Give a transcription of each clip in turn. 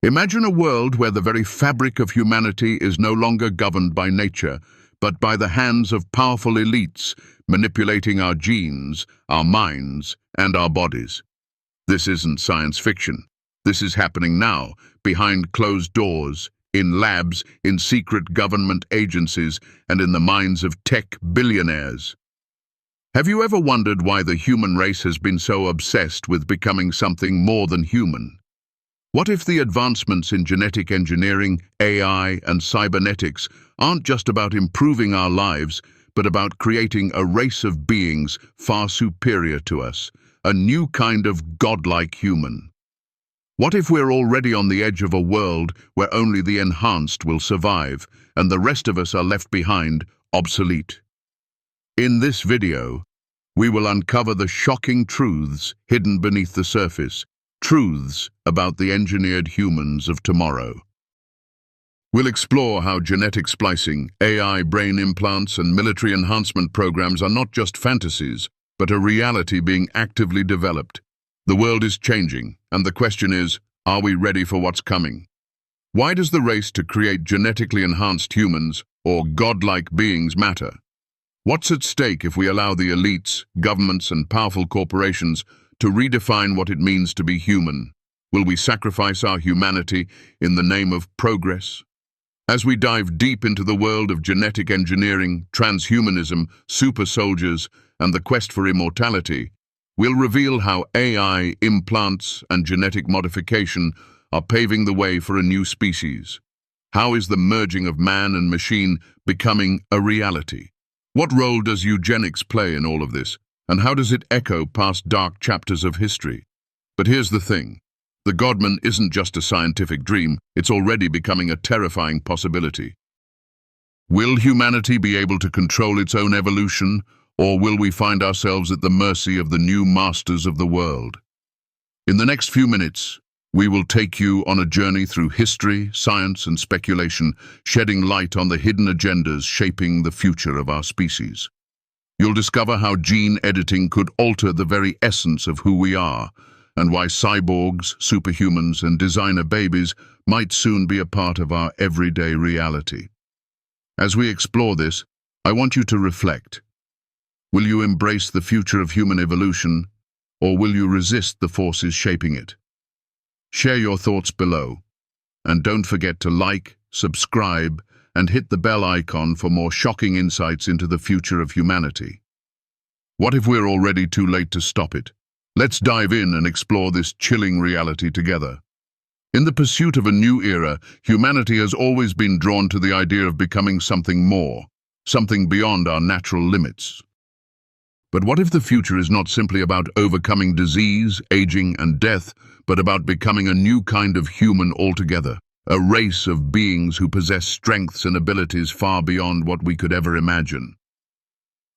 Imagine a world where the very fabric of humanity is no longer governed by nature, but by the hands of powerful elites manipulating our genes, our minds, and our bodies. This isn't science fiction. This is happening now, behind closed doors, in labs, in secret government agencies, and in the minds of tech billionaires. Have you ever wondered why the human race has been so obsessed with becoming something more than human? What if the advancements in genetic engineering, AI, and cybernetics aren't just about improving our lives, but about creating a race of beings far superior to us, a new kind of godlike human? What if we're already on the edge of a world where only the enhanced will survive, and the rest of us are left behind, obsolete? In this video, we will uncover the shocking truths hidden beneath the surface, truths about the engineered humans of tomorrow. We'll explore how genetic splicing, AI brain implants, and military enhancement programs are not just fantasies, but a reality being actively developed. The world is changing, and the question is, are we ready for what's coming? Why does the race to create genetically enhanced humans, or godlike beings, matter? What's at stake if we allow the elites, governments, and powerful corporations to redefine what it means to be human? Will we sacrifice our humanity in the name of progress? As we dive deep into the world of genetic engineering, transhumanism, super soldiers, and the quest for immortality, we'll reveal how AI, implants, and genetic modification are paving the way for a new species. How is the merging of man and machine becoming a reality? What role does eugenics play in all of this? And how does it echo past dark chapters of history? But here's the thing. The Godman isn't just a scientific dream, it's already becoming a terrifying possibility. Will humanity be able to control its own evolution, or will we find ourselves at the mercy of the new masters of the world? In the next few minutes, we will take you on a journey through history, science, and speculation, shedding light on the hidden agendas shaping the future of our species. You'll discover how gene editing could alter the very essence of who we are, and why cyborgs, superhumans, and designer babies might soon be a part of our everyday reality. As we explore this, I want you to reflect. Will you embrace the future of human evolution, or will you resist the forces shaping it? Share your thoughts below, and don't forget to like, subscribe, and hit the bell icon for more shocking insights into the future of humanity. What if we're already too late to stop it? Let's dive in and explore this chilling reality together. In the pursuit of a new era, humanity has always been drawn to the idea of becoming something more, something beyond our natural limits. But what if the future is not simply about overcoming disease, aging, and death, but about becoming a new kind of human altogether? A race of beings who possess strengths and abilities far beyond what we could ever imagine.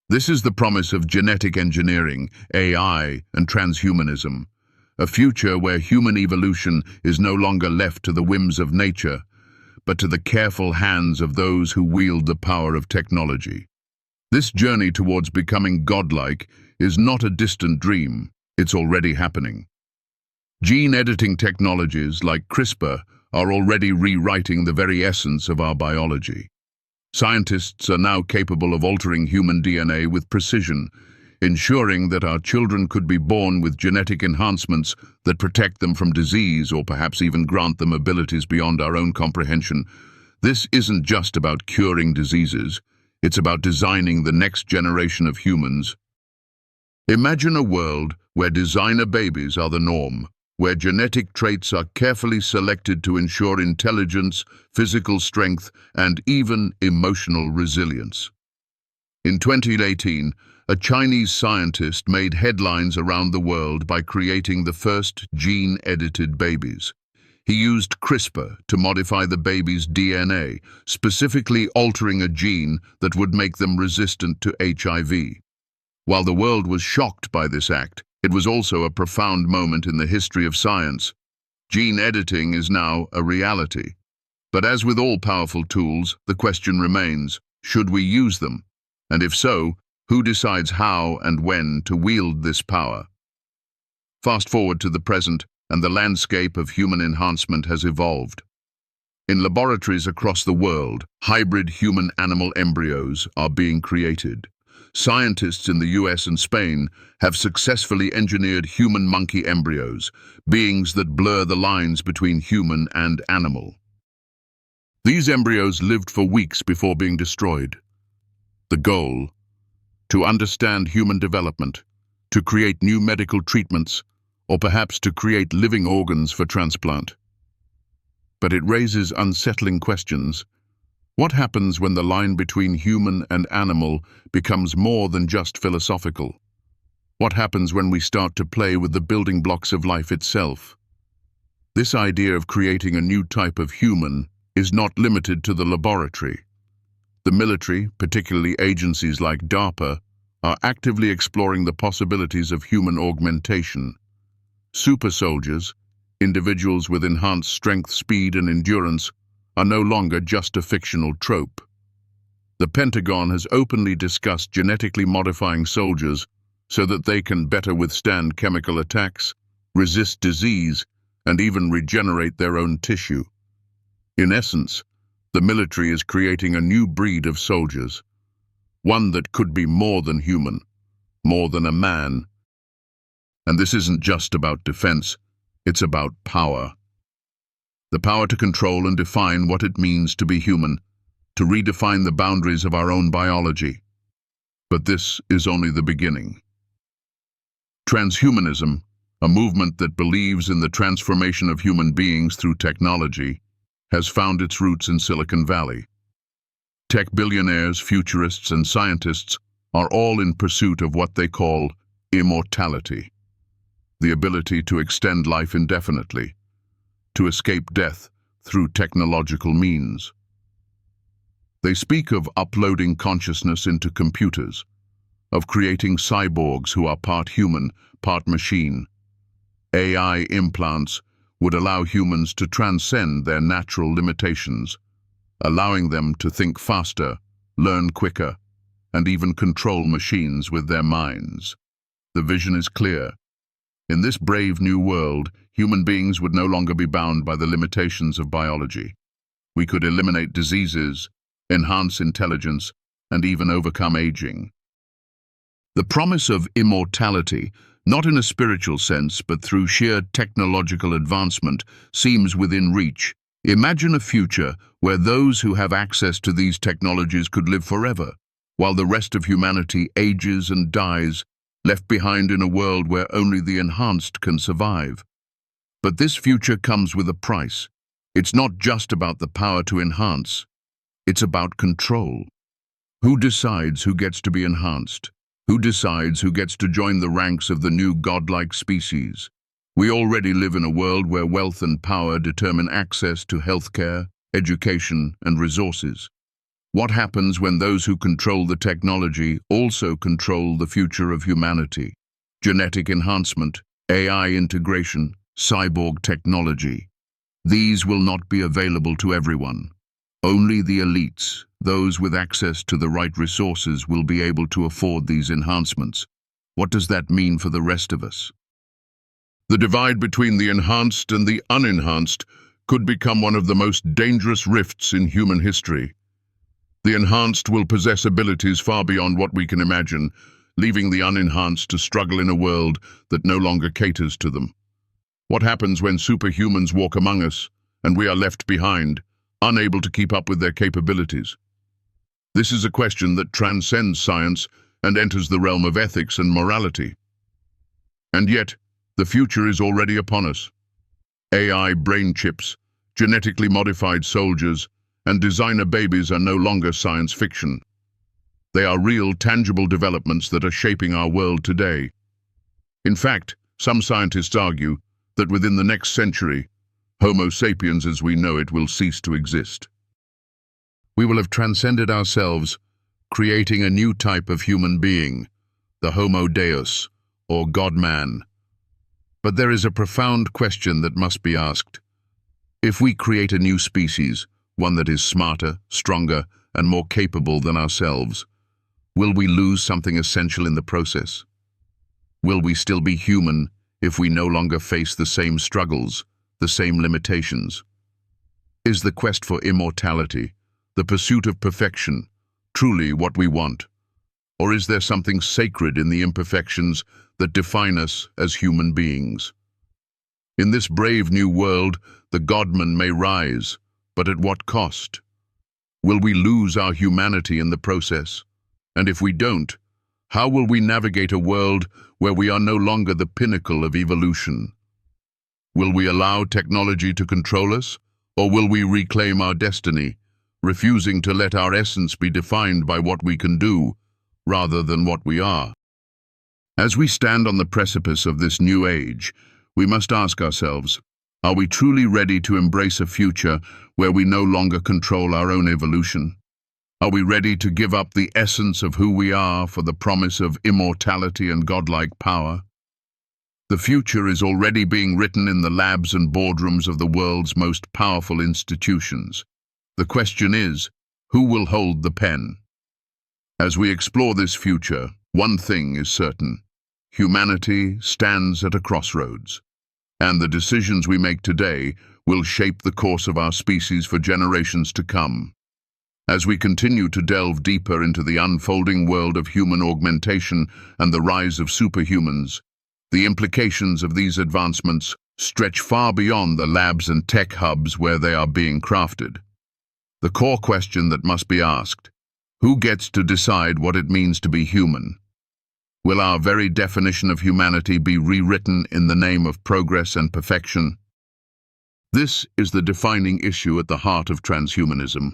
This is the promise of genetic engineering, AI, and transhumanism, a future where human evolution is no longer left to the whims of nature, but to the careful hands of those who wield the power of technology. This journey towards becoming godlike is not a distant dream, it's already happening. Gene editing technologies like CRISPR are already rewriting the very essence of our biology. Scientists are now capable of altering human DNA with precision, ensuring that our children could be born with genetic enhancements that protect them from disease or perhaps even grant them abilities beyond our own comprehension. This isn't just about curing diseases, it's about designing the next generation of humans. Imagine a world where designer babies are the norm, where genetic traits are carefully selected to ensure intelligence, physical strength, and even emotional resilience. In 2018, a Chinese scientist made headlines around the world by creating the first gene-edited babies. He used CRISPR to modify the baby's DNA, specifically altering a gene that would make them resistant to HIV. While the world was shocked by this act, it was also a profound moment in the history of science. Gene editing is now a reality. But as with all powerful tools, the question remains, should we use them? And if so, who decides how and when to wield this power? Fast forward to the present, and the landscape of human enhancement has evolved. In laboratories across the world, hybrid human-animal embryos are being created. Scientists in the US and Spain have successfully engineered human-monkey embryos, beings that blur the lines between human and animal. These embryos lived for weeks before being destroyed. The goal: to understand human development, to create new medical treatments, or perhaps to create living organs for transplant. But it raises unsettling questions. What happens when the line between human and animal becomes more than just philosophical? What happens when we start to play with the building blocks of life itself? This idea of creating a new type of human is not limited to the laboratory. The military, particularly agencies like DARPA, are actively exploring the possibilities of human augmentation. Super soldiers, individuals with enhanced strength, speed, and endurance, are no longer just a fictional trope. The Pentagon has openly discussed genetically modifying soldiers so that they can better withstand chemical attacks, resist disease, and even regenerate their own tissue. In essence, the military is creating a new breed of soldiers, one that could be more than human, more than a man. And this isn't just about defense, it's about power. The power to control and define what it means to be human, to redefine the boundaries of our own biology. But this is only the beginning. Transhumanism, a movement that believes in the transformation of human beings through technology, has found its roots in Silicon Valley. Tech billionaires, futurists, and scientists are all in pursuit of what they call immortality, the ability to extend life indefinitely, to escape death through technological means. They speak of uploading consciousness into computers, of creating cyborgs who are part human, part machine. AI implants would allow humans to transcend their natural limitations, allowing them to think faster, learn quicker, and even control machines with their minds. The vision is clear. In this brave new world, human beings would no longer be bound by the limitations of biology. We could eliminate diseases, enhance intelligence, and even overcome aging. The promise of immortality, not in a spiritual sense, but through sheer technological advancement, seems within reach. Imagine a future where those who have access to these technologies could live forever, while the rest of humanity ages and dies, left behind in a world where only the enhanced can survive. But this future comes with a price. It's not just about the power to enhance. It's about control. Who decides who gets to be enhanced? Who decides who gets to join the ranks of the new godlike species? We already live in a world where wealth and power determine access to healthcare, education, and resources. What happens when those who control the technology also control the future of humanity? Genetic enhancement, AI integration, cyborg technology. These will not be available to everyone. Only the elites, those with access to the right resources, will be able to afford these enhancements. What does that mean for the rest of us? The divide between the enhanced and the unenhanced could become one of the most dangerous rifts in human history. The enhanced will possess abilities far beyond what we can imagine, leaving the unenhanced to struggle in a world that no longer caters to them. What happens when superhumans walk among us and we are left behind, unable to keep up with their capabilities? This is a question that transcends science and enters the realm of ethics and morality. And yet, the future is already upon us. AI brain chips, genetically modified soldiers, and designer babies are no longer science fiction. They are real, tangible developments that are shaping our world today. In fact, some scientists argue that within the next century, Homo sapiens as we know it will cease to exist. We will have transcended ourselves, creating a new type of human being, the Homo Deus, or God-man. But there is a profound question that must be asked. If we create a new species, one that is smarter, stronger, and more capable than ourselves, will we lose something essential in the process? Will we still be human, if we no longer face the same struggles, the same limitations? Is the quest for immortality, the pursuit of perfection, truly what we want? Or is there something sacred in the imperfections that define us as human beings? In this brave new world, the Godman may rise, but at what cost? Will we lose our humanity in the process? And if we don't, how will we navigate a world where we are no longer the pinnacle of evolution? Will we allow technology to control us, or will we reclaim our destiny, refusing to let our essence be defined by what we can do, rather than what we are? As we stand on the precipice of this new age, we must ask ourselves, are we truly ready to embrace a future where we no longer control our own evolution? Are we ready to give up the essence of who we are for the promise of immortality and godlike power? The future is already being written in the labs and boardrooms of the world's most powerful institutions. The question is, who will hold the pen? As we explore this future, one thing is certain. Humanity stands at a crossroads, and the decisions we make today will shape the course of our species for generations to come. As we continue to delve deeper into the unfolding world of human augmentation and the rise of superhumans, the implications of these advancements stretch far beyond the labs and tech hubs where they are being crafted. The core question that must be asked: who gets to decide what it means to be human? Will our very definition of humanity be rewritten in the name of progress and perfection? This is the defining issue at the heart of transhumanism,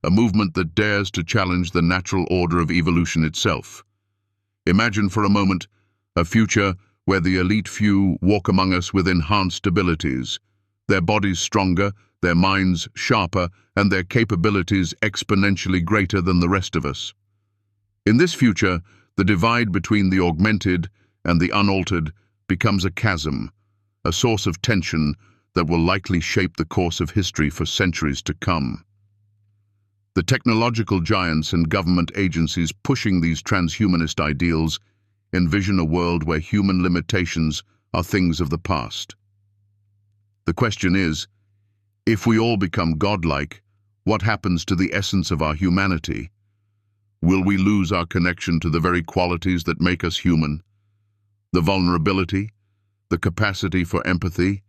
a movement that dares to challenge the natural order of evolution itself. Imagine for a moment a future where the elite few walk among us with enhanced abilities, their bodies stronger, their minds sharper, and their capabilities exponentially greater than the rest of us. In this future, the divide between the augmented and the unaltered becomes a chasm, a source of tension that will likely shape the course of history for centuries to come. The technological giants and government agencies pushing these transhumanist ideals envision a world where human limitations are things of the past. The question is, if we all become godlike, what happens to the essence of our humanity? Will we lose our connection to the very qualities that make us human? The vulnerability, the capacity for empathy,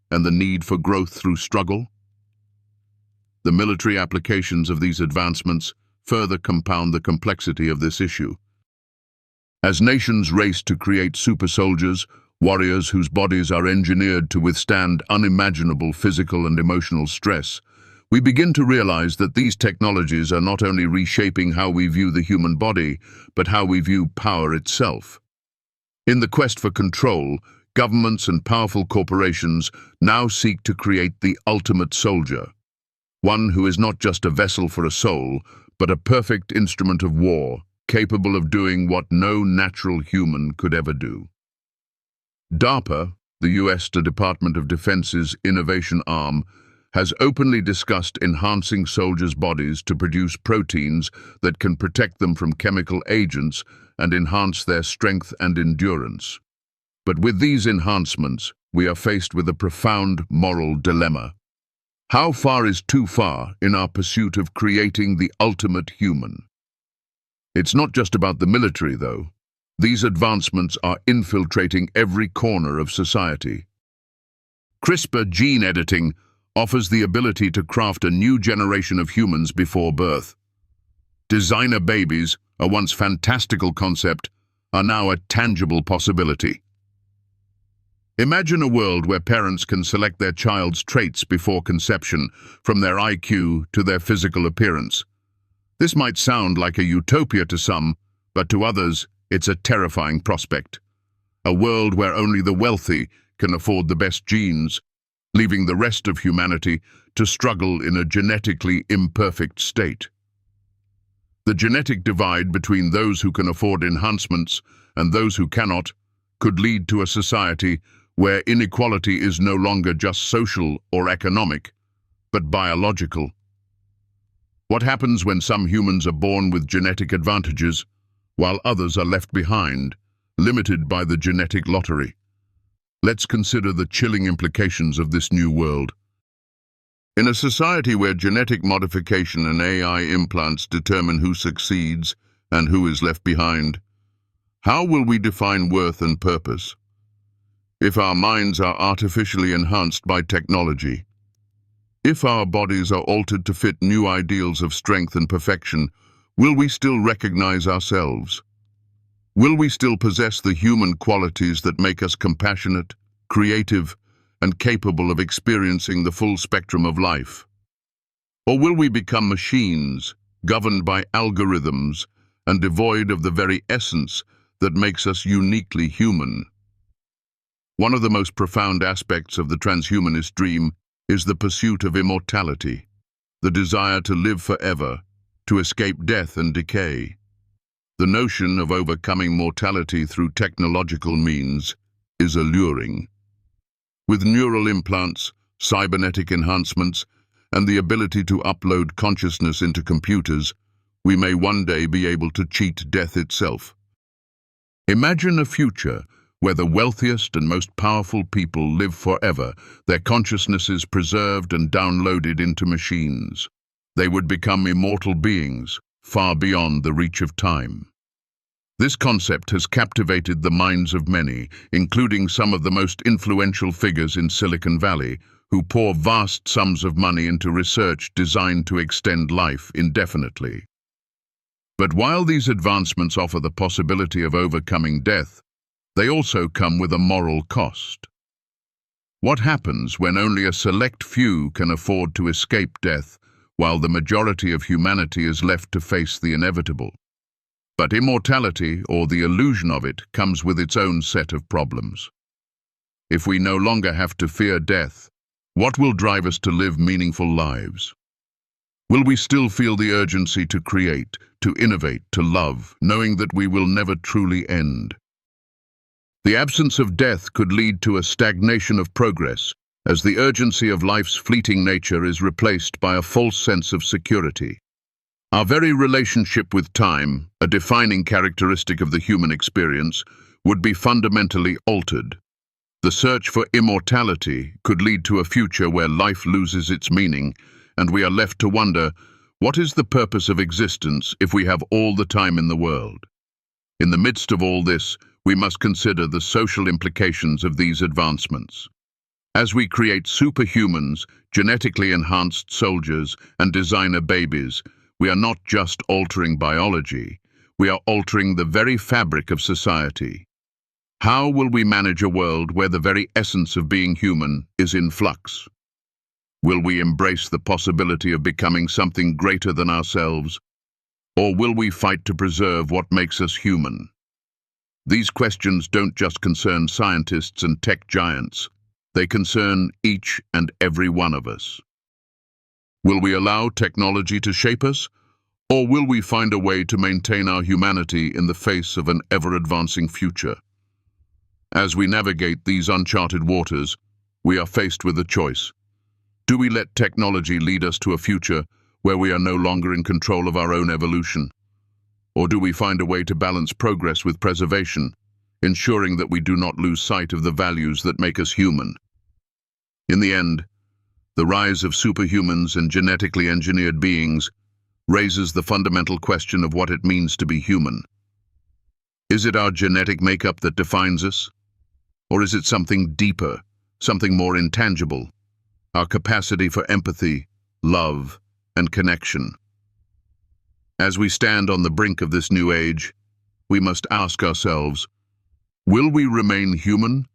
and the need for growth through struggle? The military applications of these advancements further compound the complexity of this issue. As nations race to create super soldiers, warriors whose bodies are engineered to withstand unimaginable physical and emotional stress, we begin to realize that these technologies are not only reshaping how we view the human body, but how we view power itself. In the quest for control, governments and powerful corporations now seek to create the ultimate soldier, one who is not just a vessel for a soul, but a perfect instrument of war, capable of doing what no natural human could ever do. DARPA, the U.S. Department of Defense's innovation arm, has openly discussed enhancing soldiers' bodies to produce proteins that can protect them from chemical agents and enhance their strength and endurance. But with these enhancements, we are faced with a profound moral dilemma. How far is too far in our pursuit of creating the ultimate human? It's not just about the military, though. These advancements are infiltrating every corner of society. CRISPR gene editing offers the ability to craft a new generation of humans before birth. Designer babies, a once fantastical concept, are now a tangible possibility. Imagine a world where parents can select their child's traits before conception, from their IQ to their physical appearance. This might sound like a utopia to some, but to others, it's a terrifying prospect. A world where only the wealthy can afford the best genes, leaving the rest of humanity to struggle in a genetically imperfect state. The genetic divide between those who can afford enhancements and those who cannot could lead to a society where inequality is no longer just social or economic, but biological. What happens when some humans are born with genetic advantages, while others are left behind, limited by the genetic lottery? Let's consider the chilling implications of this new world. In a society where genetic modification and AI implants determine who succeeds and who is left behind, how will we define worth and purpose? If our minds are artificially enhanced by technology, if our bodies are altered to fit new ideals of strength and perfection, will we still recognize ourselves? Will we still possess the human qualities that make us compassionate, creative, and capable of experiencing the full spectrum of life? Or will we become machines, governed by algorithms, and devoid of the very essence that makes us uniquely human? One of the most profound aspects of the transhumanist dream is the pursuit of immortality, the desire to live forever, to escape death and decay. The notion of overcoming mortality through technological means is alluring. With neural implants, cybernetic enhancements, and the ability to upload consciousness into computers, we may one day be able to cheat death itself. Imagine a future where the wealthiest and most powerful people live forever, their consciousnesses preserved and downloaded into machines. They would become immortal beings, far beyond the reach of time. This concept has captivated the minds of many, including some of the most influential figures in Silicon Valley, who pour vast sums of money into research designed to extend life indefinitely. But while these advancements offer the possibility of overcoming death, they also come with a moral cost. What happens when only a select few can afford to escape death, while the majority of humanity is left to face the inevitable? But immortality, or the illusion of it, comes with its own set of problems. If we no longer have to fear death, what will drive us to live meaningful lives? Will we still feel the urgency to create, to innovate, to love, knowing that we will never truly end? The absence of death could lead to a stagnation of progress, as the urgency of life's fleeting nature is replaced by a false sense of security. Our very relationship with time, a defining characteristic of the human experience, would be fundamentally altered. The search for immortality could lead to a future where life loses its meaning, and we are left to wonder, what is the purpose of existence if we have all the time in the world? In the midst of all this, we must consider the social implications of these advancements. As we create superhumans, genetically enhanced soldiers, and designer babies, we are not just altering biology, we are altering the very fabric of society. How will we manage a world where the very essence of being human is in flux? Will we embrace the possibility of becoming something greater than ourselves, or will we fight to preserve what makes us human? These questions don't just concern scientists and tech giants, they concern each and every one of us. Will we allow technology to shape us, or will we find a way to maintain our humanity in the face of an ever-advancing future? As we navigate these uncharted waters, we are faced with a choice. Do we let technology lead us to a future where we are no longer in control of our own evolution? Or do we find a way to balance progress with preservation, ensuring that we do not lose sight of the values that make us human? In the end, the rise of superhumans and genetically engineered beings raises the fundamental question of what it means to be human. Is it our genetic makeup that defines us? Or is it something deeper, something more intangible, our capacity for empathy, love, and connection? As we stand on the brink of this new age, we must ask ourselves, will we remain human,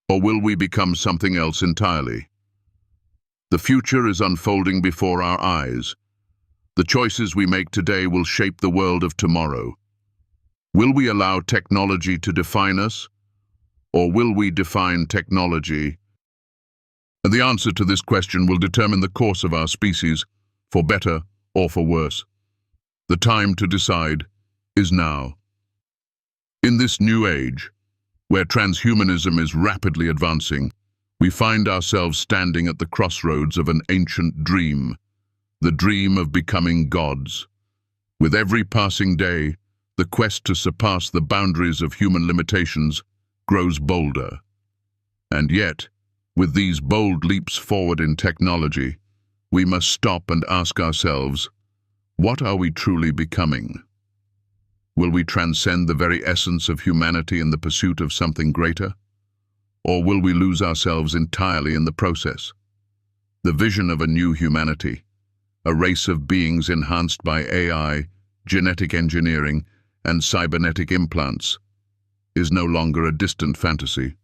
or will we become something else entirely? The future is unfolding before our eyes. The choices we make today will shape the world of tomorrow. Will we allow technology to define us, or will we define technology? And the answer to this question will determine the course of our species, for better or for worse. The time to decide is now. In this new age, where transhumanism is rapidly advancing, we find ourselves standing at the crossroads of an ancient dream, the dream of becoming gods. With every passing day, the quest to surpass the boundaries of human limitations grows bolder. And yet, with these bold leaps forward in technology, we must stop and ask ourselves, what are we truly becoming? Will we transcend the very essence of humanity in the pursuit of something greater? Or will we lose ourselves entirely in the process? The vision of a new humanity, a race of beings enhanced by AI, genetic engineering, and cybernetic implants, is no longer a distant fantasy.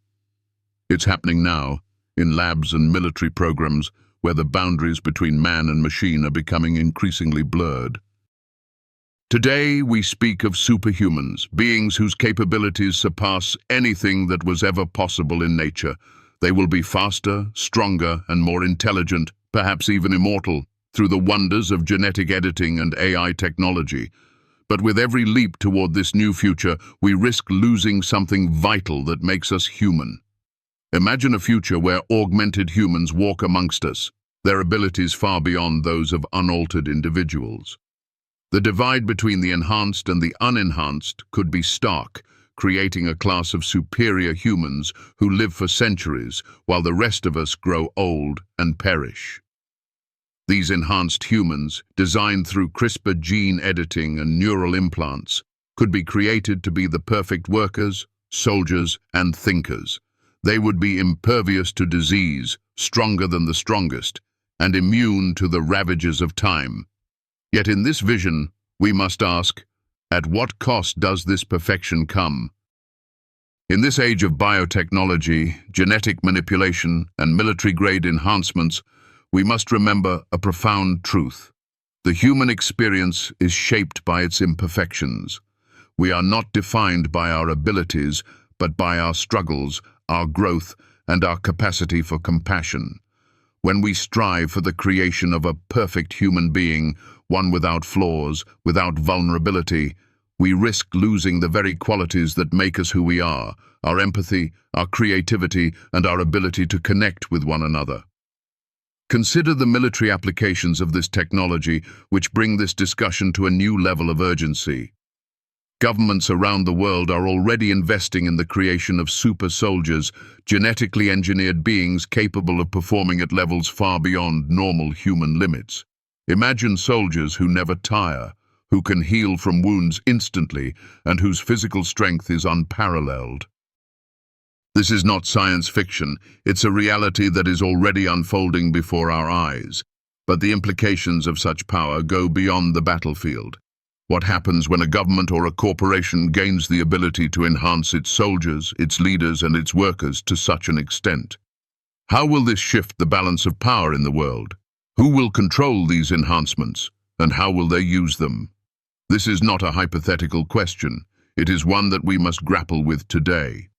It's happening now, in labs and military programs where the boundaries between man and machine are becoming increasingly blurred. Today, we speak of superhumans, beings whose capabilities surpass anything that was ever possible in nature. They will be faster, stronger, and more intelligent, perhaps even immortal, through the wonders of genetic editing and AI technology. But with every leap toward this new future, we risk losing something vital that makes us human. Imagine a future where augmented humans walk amongst us, their abilities far beyond those of unaltered individuals. The divide between the enhanced and the unenhanced could be stark, creating a class of superior humans who live for centuries while the rest of us grow old and perish. These enhanced humans, designed through CRISPR gene editing and neural implants, could be created to be the perfect workers, soldiers, and thinkers. They would be impervious to disease, stronger than the strongest, and immune to the ravages of time. Yet in this vision, we must ask, at what cost does this perfection come? In this age of biotechnology, genetic manipulation, and military-grade enhancements, we must remember a profound truth. The human experience is shaped by its imperfections. We are not defined by our abilities, but by our struggles, our growth, and our capacity for compassion. When we strive for the creation of a perfect human being, one without flaws, without vulnerability, we risk losing the very qualities that make us who we are, our empathy, our creativity, and our ability to connect with one another. Consider the military applications of this technology, which bring this discussion to a new level of urgency. Governments around the world are already investing in the creation of super soldiers, genetically engineered beings capable of performing at levels far beyond normal human limits. Imagine soldiers who never tire, who can heal from wounds instantly, and whose physical strength is unparalleled. This is not science fiction, it's a reality that is already unfolding before our eyes. But the implications of such power go beyond the battlefield. What happens when a government or a corporation gains the ability to enhance its soldiers, its leaders, and its workers to such an extent? How will this shift the balance of power in the world? Who will control these enhancements, and how will they use them? This is not a hypothetical question. It is one that we must grapple with today.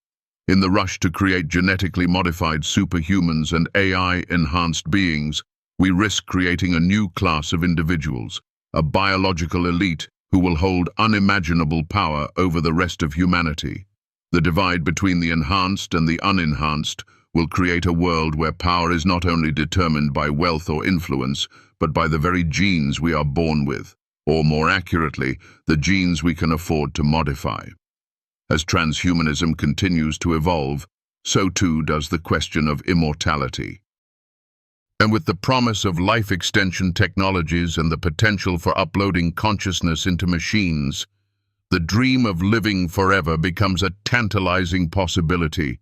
In the rush to create genetically modified superhumans and AI-enhanced beings, we risk creating a new class of individuals, a biological elite who will hold unimaginable power over the rest of humanity. The divide between the enhanced and the unenhanced will create a world where power is not only determined by wealth or influence, but by the very genes we are born with, or more accurately, the genes we can afford to modify. As transhumanism continues to evolve, so too does the question of immortality. And with the promise of life extension technologies and the potential for uploading consciousness into machines, the dream of living forever becomes a tantalizing possibility.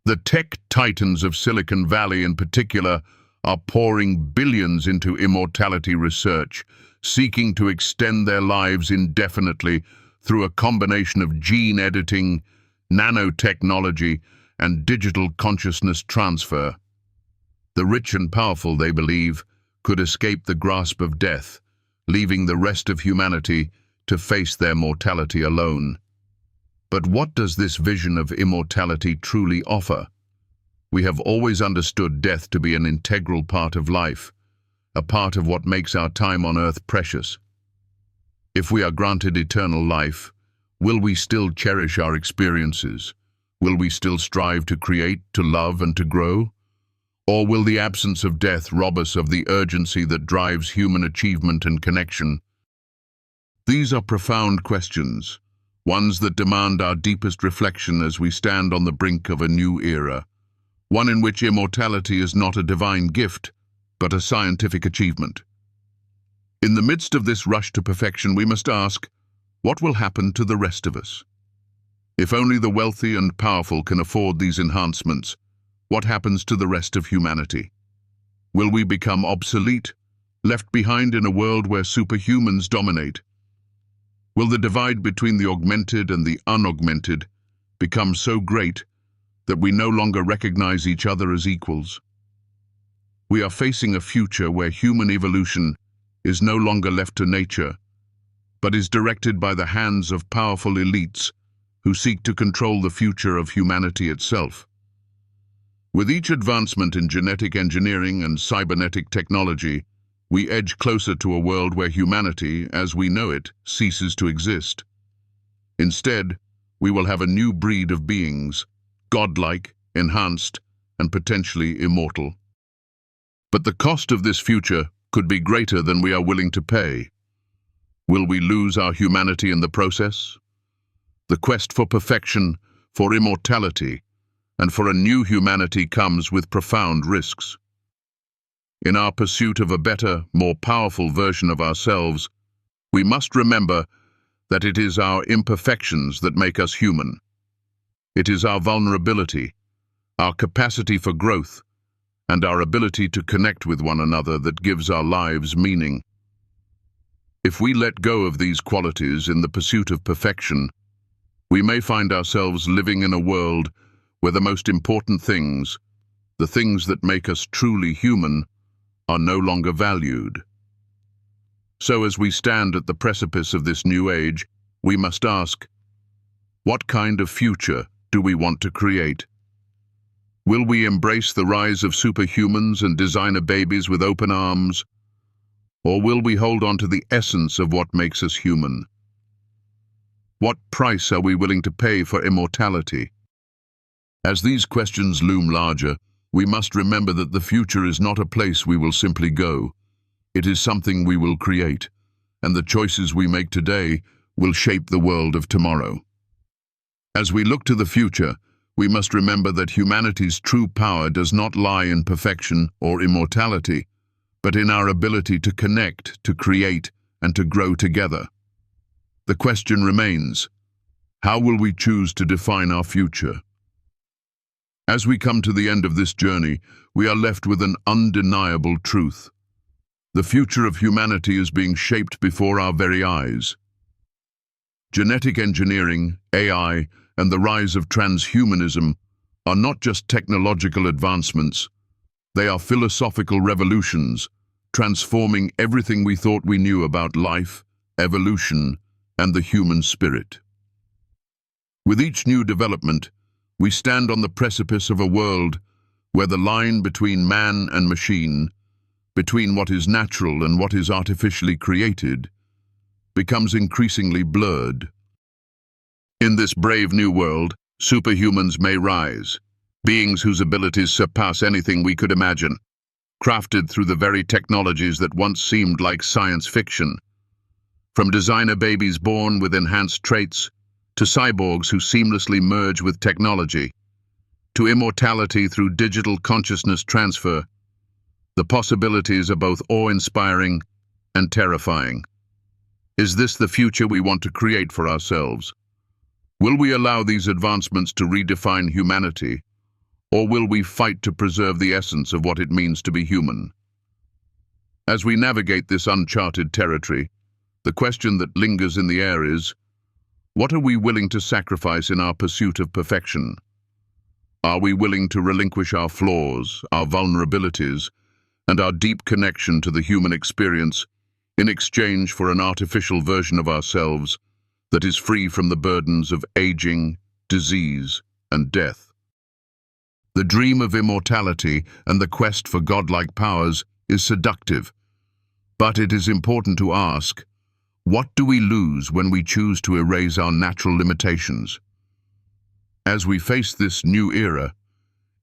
The tech titans of Silicon Valley in particular are pouring billions into immortality research, seeking to extend their lives indefinitely through a combination of gene editing, nanotechnology, and digital consciousness transfer. The rich and powerful, they believe, could escape the grasp of death, leaving the rest of humanity to face their mortality alone. But what does this vision of immortality truly offer? We have always understood death to be an integral part of life, a part of what makes our time on earth precious. If we are granted eternal life, will we still cherish our experiences? Will we still strive to create, to love, and to grow? Or will the absence of death rob us of the urgency that drives human achievement and connection? These are profound questions, ones that demand our deepest reflection as we stand on the brink of a new era. one in which immortality is not a divine gift, but a scientific achievement. In the midst of this rush to perfection, we must ask, what will happen to the rest of us? If only the wealthy and powerful can afford these enhancements, what happens to the rest of humanity? Will we become obsolete, left behind in a world where superhumans dominate? Will the divide between the augmented and the unaugmented become so great that we no longer recognize each other as equals? We are facing a future where human evolution is no longer left to nature, but is directed by the hands of powerful elites who seek to control the future of humanity itself. With each advancement in genetic engineering and cybernetic technology, we edge closer to a world where humanity, as we know it, ceases to exist. Instead, we will have a new breed of beings, godlike, enhanced, and potentially immortal. But the cost of this future could be greater than we are willing to pay. Will we lose our humanity in the process? The quest for perfection, for immortality, and for a new humanity comes with profound risks. In our pursuit of a better, more powerful version of ourselves, we must remember that it is our imperfections that make us human. It is our vulnerability, our capacity for growth, and our ability to connect with one another that gives our lives meaning. If we let go of these qualities in the pursuit of perfection, we may find ourselves living in a world where the most important things, the things that make us truly human, are no longer valued. So as we stand at the precipice of this new age, we must ask, what kind of future do we want to create? Will we embrace the rise of superhumans and designer babies with open arms? Or will we hold on to the essence of what makes us human? What price are we willing to pay for immortality? As these questions loom larger, we must remember that the future is not a place we will simply go. It is something we will create, and the choices we make today will shape the world of tomorrow. As we look to the future, we must remember that humanity's true power does not lie in perfection or immortality, but in our ability to connect, to create, and to grow together. The question remains, how will we choose to define our future? As we come to the end of this journey, we are left with an undeniable truth. The future of humanity is being shaped before our very eyes. Genetic engineering, AI, and the rise of transhumanism are not just technological advancements, they are philosophical revolutions, transforming everything we thought we knew about life, evolution, and the human spirit. With each new development, we stand on the precipice of a world where the line between man and machine, between what is natural and what is artificially created, becomes increasingly blurred. In this brave new world, superhumans may rise, beings whose abilities surpass anything we could imagine, crafted through the very technologies that once seemed like science fiction. From designer babies born with enhanced traits, to cyborgs who seamlessly merge with technology, to immortality through digital consciousness transfer, the possibilities are both awe-inspiring and terrifying. Is this the future we want to create for ourselves? Will we allow these advancements to redefine humanity, or will we fight to preserve the essence of what it means to be human? As we navigate this uncharted territory, the question that lingers in the air is, what are we willing to sacrifice in our pursuit of perfection? Are we willing to relinquish our flaws, our vulnerabilities, and our deep connection to the human experience in exchange for an artificial version of ourselves that is free from the burdens of aging, disease, and death? The dream of immortality and the quest for godlike powers is seductive, but it is important to ask, what do we lose when we choose to erase our natural limitations? As we face this new era,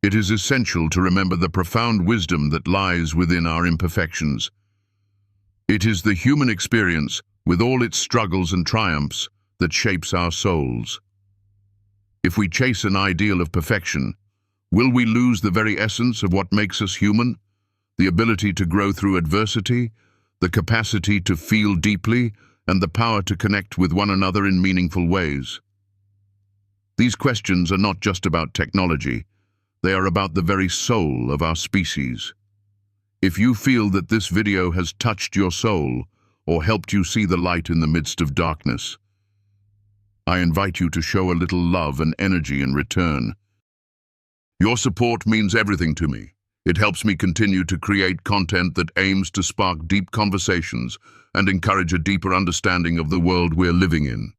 it is essential to remember the profound wisdom that lies within our imperfections. It is the human experience, with all its struggles and triumphs, that shapes our souls. If we chase an ideal of perfection, Will we lose the very essence of what makes us human? The ability to grow through adversity, the capacity to feel deeply, and the power to connect with one another in meaningful ways. These questions are not just about technology. They are about the very soul of our species. If you feel that this video has touched your soul or helped you see the light in the midst of darkness, I invite you to show a little love and energy in return. Your support means everything to me. It helps me continue to create content that aims to spark deep conversations and encourage a deeper understanding of the world we're living in.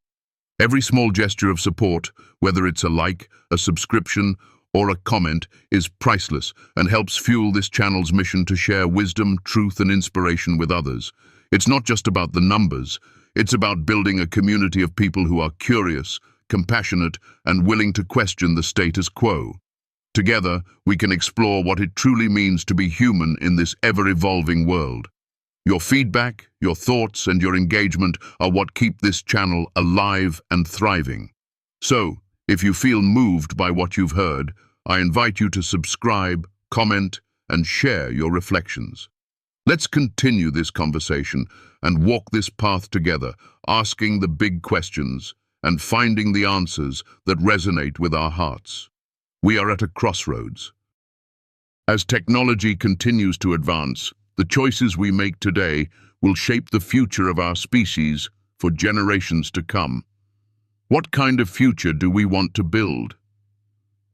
Every small gesture of support, whether it's a like, a subscription, or a comment, is priceless and helps fuel this channel's mission to share wisdom, truth, and inspiration with others. It's not just about the numbers. It's about building a community of people who are curious, compassionate, and willing to question the status quo. Together, we can explore what it truly means to be human in this ever-evolving world. Your feedback, your thoughts, and your engagement are what keep this channel alive and thriving. So, if you feel moved by what you've heard, I invite you to subscribe, comment, and share your reflections. Let's continue this conversation and walk this path together, asking the big questions and finding the answers that resonate with our hearts. We are at a crossroads. As technology continues to advance, the choices we make today will shape the future of our species for generations to come. What kind of future do we want to build?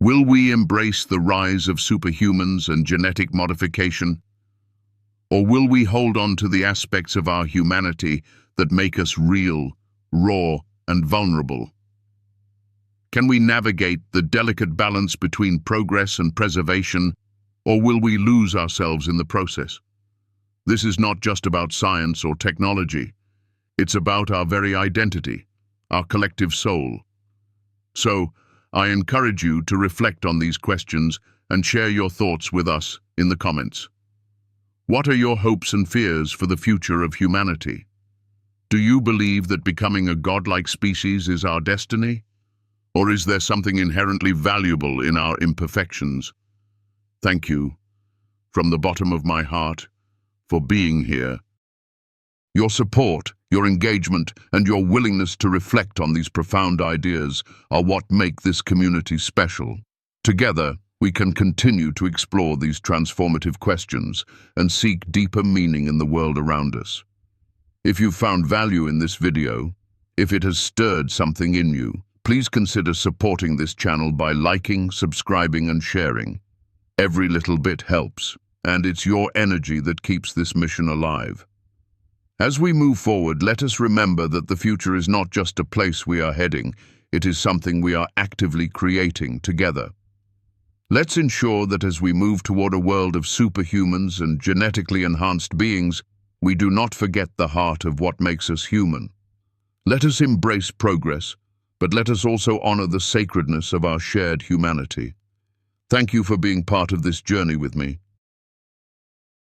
Will we embrace the rise of superhumans and genetic modification? Or will we hold on to the aspects of our humanity that make us real, raw, and vulnerable? Can we navigate the delicate balance between progress and preservation, or will we lose ourselves in the process? This is not just about science or technology. It's about our very identity, our collective soul. So, I encourage you to reflect on these questions and share your thoughts with us in the comments. What are your hopes and fears for the future of humanity? Do you believe that becoming a godlike species is our destiny? Or is there something inherently valuable in our imperfections? Thank you, from the bottom of my heart, for being here. Your support, your engagement, and your willingness to reflect on these profound ideas are what make this community special. Together, we can continue to explore these transformative questions and seek deeper meaning in the world around us. If you've found value in this video, if it has stirred something in you, please consider supporting this channel by liking, subscribing, and sharing. Every little bit helps, and it's your energy that keeps this mission alive. As we move forward, let us remember that the future is not just a place we are heading, it is something we are actively creating together. Let's ensure that as we move toward a world of superhumans and genetically enhanced beings, we do not forget the heart of what makes us human. Let us embrace progress, but let us also honor the sacredness of our shared humanity. Thank you for being part of this journey with me.